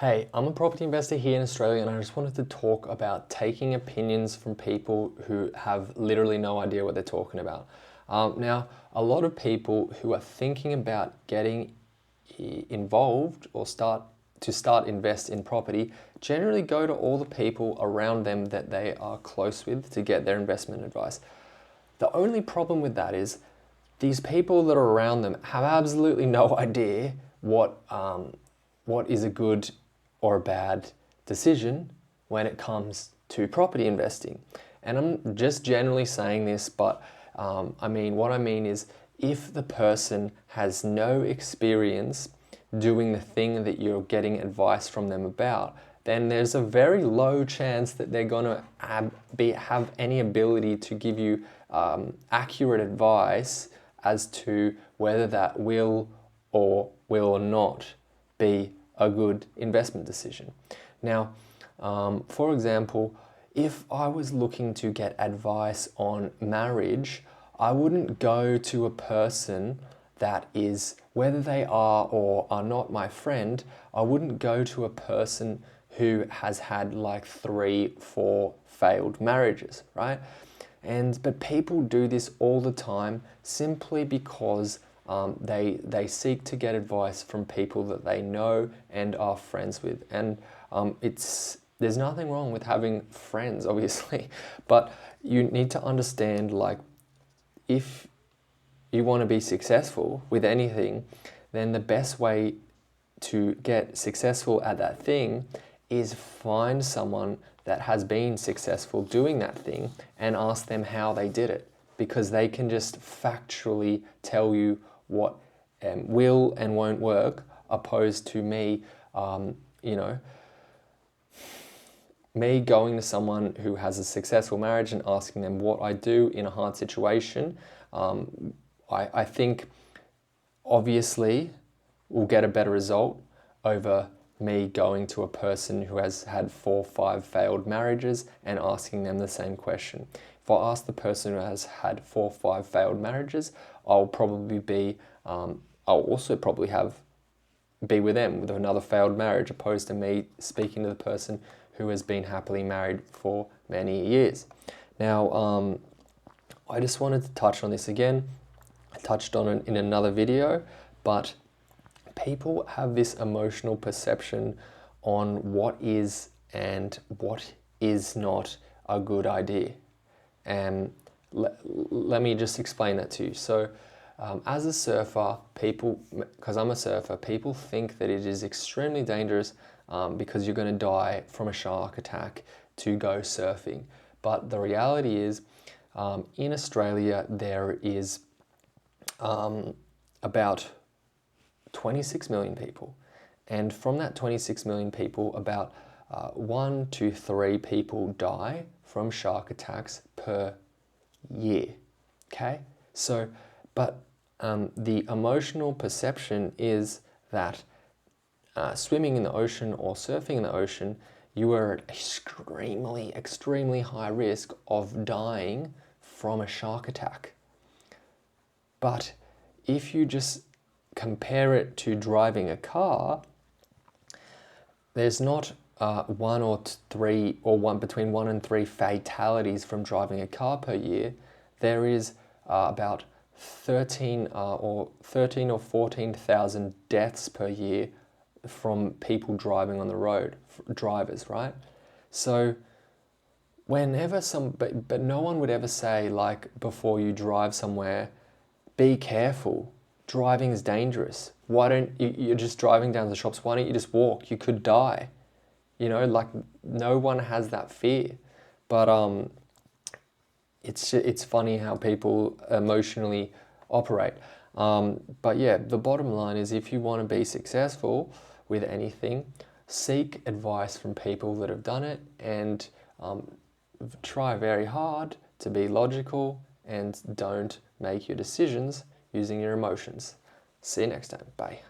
Hey, I'm a property investor here in Australia, and I just wanted to talk about taking opinions from people who have literally no idea what they're talking about. Now, a lot of people who are thinking about getting involved or start invest in property generally go to all the people around them that they are close with to get their investment advice. The only problem with that is these people that are around them have absolutely no idea what is a good or a bad decision when it comes to property investing. And I'm just generally saying this, but what I mean is if the person has no experience doing the thing that you're getting advice from them about, then there's a very low chance that they're going to have any ability to give you accurate advice as to whether that will or not be a good investment decision. Now, for example, if I was looking to get advice on marriage, I wouldn't go to a person that is, whether they are or are not my friend, I wouldn't go to a person who has had like 3, 4 failed marriages, right? But people do this all the time simply because they seek to get advice from people that they know and are friends with. And there's nothing wrong with having friends, obviously, but you need to understand, like, if you want to be successful with anything, then the best way to get successful at that thing is find someone that has been successful doing that thing and ask them how they did it, because they can just factually tell you what will and won't work, opposed to me, me going to someone who has a successful marriage and asking them what I do in a hard situation. I think obviously we'll get a better result over me going to a person who has had 4, 5 failed marriages and asking them the same question. If I ask the person who has had 4, 5 failed marriages, I'll also probably be with them with another failed marriage, opposed to me speaking to the person who has been happily married for many years. Now, I just wanted to touch on this again. I touched on it in another video, but people have this emotional perception on what is and what is not a good idea. And let me just explain that to you. So, as a surfer, because I'm a surfer, people think that it is extremely dangerous because you're going to die from a shark attack to go surfing. But the reality is, in Australia, there is about 26 million people. And from that 26 million people, about 1 to 3 people die from shark attacks per year. Okay? So, but the emotional perception is that swimming in the ocean or surfing in the ocean, you are at extremely, extremely high risk of dying from a shark attack. But if you just compare it to driving a car, there's not between 1 and 3 fatalities from driving a car per year. There is about 13 or 14,000 deaths per year from people driving on the road, drivers, right? So but no one would ever say, like, before you drive somewhere, be careful. Driving is dangerous. Why don't you're just driving down to the shops? Why don't you just walk? You could die. Like, no one has that fear. But it's funny how people emotionally operate. But yeah, the bottom line is, if you want to be successful with anything, seek advice from people that have done it, and try very hard to be logical and don't make your decisions using your emotions. See you next time. Bye.